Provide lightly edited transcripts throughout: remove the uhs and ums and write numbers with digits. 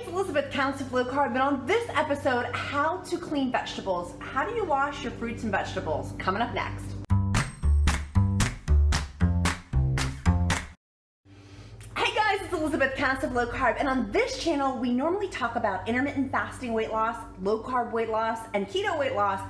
Elizabeth, Countess of Low Carb, and on this episode, how to clean vegetables. How do you wash your fruits and vegetables? Coming up next. Hey guys, it's Elizabeth, Countess of Low Carb, and on this channel, we normally talk about intermittent fasting weight loss, low carb weight loss, and keto weight loss.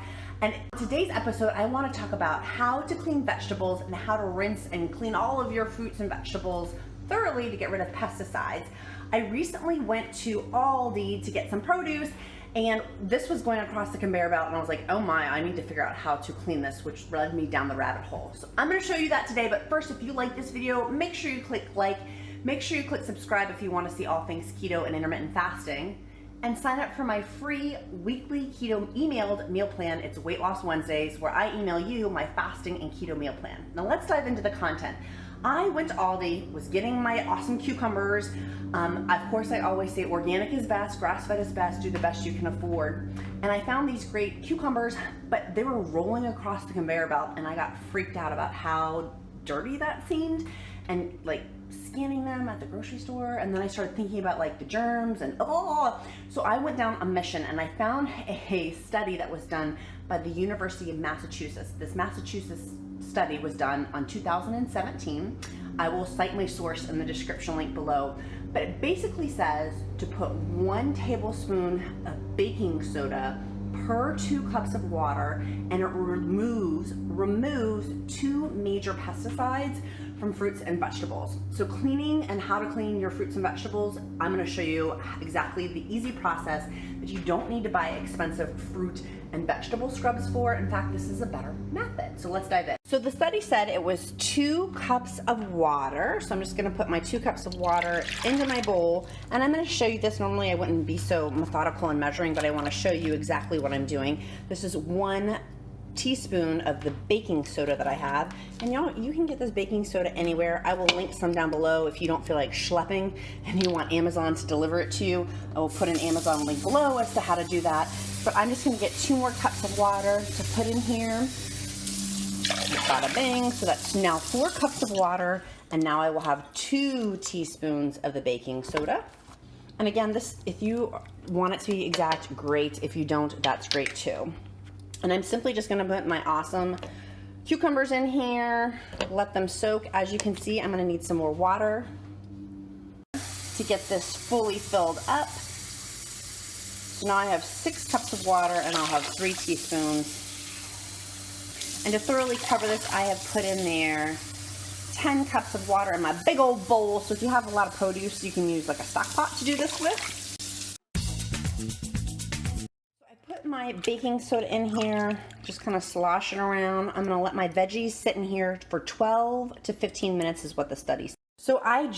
And in today's episode, I want to talk about how to clean vegetables and how to rinse and clean all of your fruits and vegetables thoroughly to get rid of pesticides. I recently went to ALDI to get some produce, and this was going across the conveyor belt, and I was like, oh my, I need to figure out how to clean this, which led me down the rabbit hole. So I'm going to show you that today, but first, if you like this video, make sure you click like, make sure you click subscribe if you want to see all things keto and intermittent fasting, and sign up for my free weekly keto emailed meal plan. It's Weight Loss Wednesdays, where I email you my fasting and keto meal plan. Now let's dive into the content. I went to Aldi, was getting my awesome cucumbers. Of course, I always say organic is best, grass-fed is best, do the best you can afford. And I found these great cucumbers, but they were rolling across the conveyor belt, and I got freaked out about how dirty that seemed, and like scanning them at the grocery store, and then I started thinking about like the germs and so I went down a mission, and I found a study that was done by the University of Massachusetts. This Massachusetts study was done on 2017. I will cite my source in the description link below, but it basically says to put 1 tablespoon of baking soda per 2 cups of water, and it removes 2 major pesticides from fruits and vegetables. So cleaning and how to clean your fruits and vegetables, I'm going to show you exactly the easy process that you don't need to buy expensive fruit and vegetable scrubs for. In fact, this is a better method. So let's dive in. So the study said it was 2 cups of water. So I'm just going to put my 2 cups of water into my bowl, and I'm going to show you this. Normally I wouldn't be so methodical in measuring, but I want to show you exactly what I'm doing. This is 1 teaspoon of the baking soda that I have, and you can get this baking soda anywhere. I will link some down below if you don't feel like schlepping and you want Amazon to deliver it to you. I will put an Amazon link below as to how to do that, but I'm just going to get 2 more cups of water to put in here. Bada bing. So that's now 4 cups of water, and now I will have 2 teaspoons of the baking soda. And again, this, if you want it to be exact, great. If you don't, that's great too. And I'm simply just going to put my awesome cucumbers in here, let them soak. As you can see, I'm going to need some more water to get this fully filled up. So now I have 6 cups of water, and I'll have 3 teaspoons. And to thoroughly cover this, I have put in there 10 cups of water in my big old bowl. So if you have a lot of produce, you can use like a stock pot to do this with. My baking soda in here, just kind of sloshing around. I'm gonna let my veggies sit in here for 12 to 15 minutes is what the study says. So I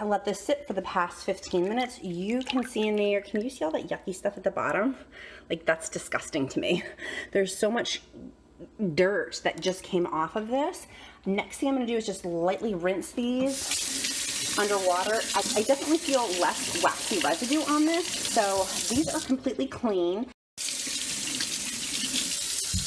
let this sit for the past 15 minutes. You can see in there, can you see all that yucky stuff at the bottom? Like, that's disgusting to me. There's so much dirt that just came off of this. Next thing I'm gonna do is just lightly rinse these underwater. I definitely feel less waxy residue on this, so these are completely clean.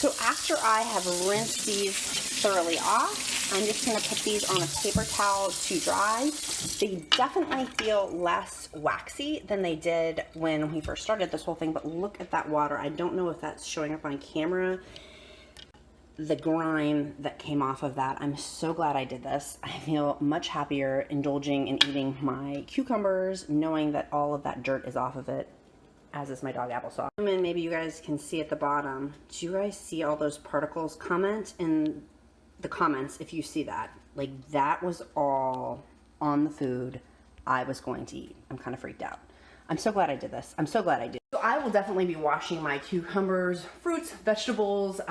So after I have rinsed these thoroughly off, I'm just going to put these on a paper towel to dry. They definitely feel less waxy than they did when we first started this whole thing, but look at that water. I don't know if that's showing up on camera. The grime that came off of that. I'm so glad I did this. I feel much happier indulging in eating my cucumbers, knowing that all of that dirt is off of it, as is my dog applesauce. And maybe you guys can see at the bottom. Do you guys see all those particles? Comment in the comments if you see that. Like, that was all on the food I was going to eat. I'm kind of freaked out. I'm so glad I did this. I'm so glad I did. So I will definitely be washing my cucumbers, fruits, vegetables,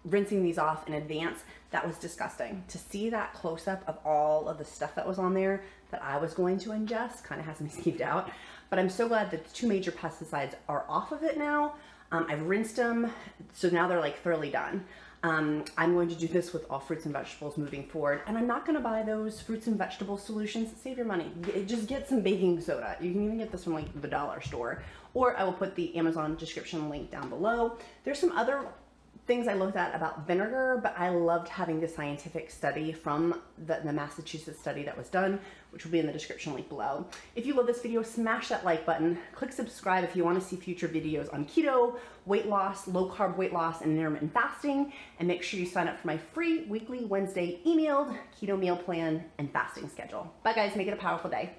rinsing these off in advance. That was disgusting. To see that close-up of all of the stuff that was on there that I was going to ingest kind of has me skeeved out. But I'm so glad that the 2 major pesticides are off of it now. I've rinsed them, so now they're like thoroughly done. I'm going to do this with all fruits and vegetables moving forward, and I'm not going to buy those fruits and vegetable solutions. Save your money. Just get some baking soda. You can even get this from like the dollar store, or I will put the Amazon description link down below. There's some other things I looked at about vinegar, but I loved having the scientific study from the Massachusetts study that was done, which will be in the description link below. If you love this video, smash that like button, click subscribe if you want to see future videos on keto, weight loss, low carb weight loss, and intermittent fasting, and make sure you sign up for my free weekly Wednesday emailed keto meal plan and fasting schedule. Bye guys, make it a powerful day.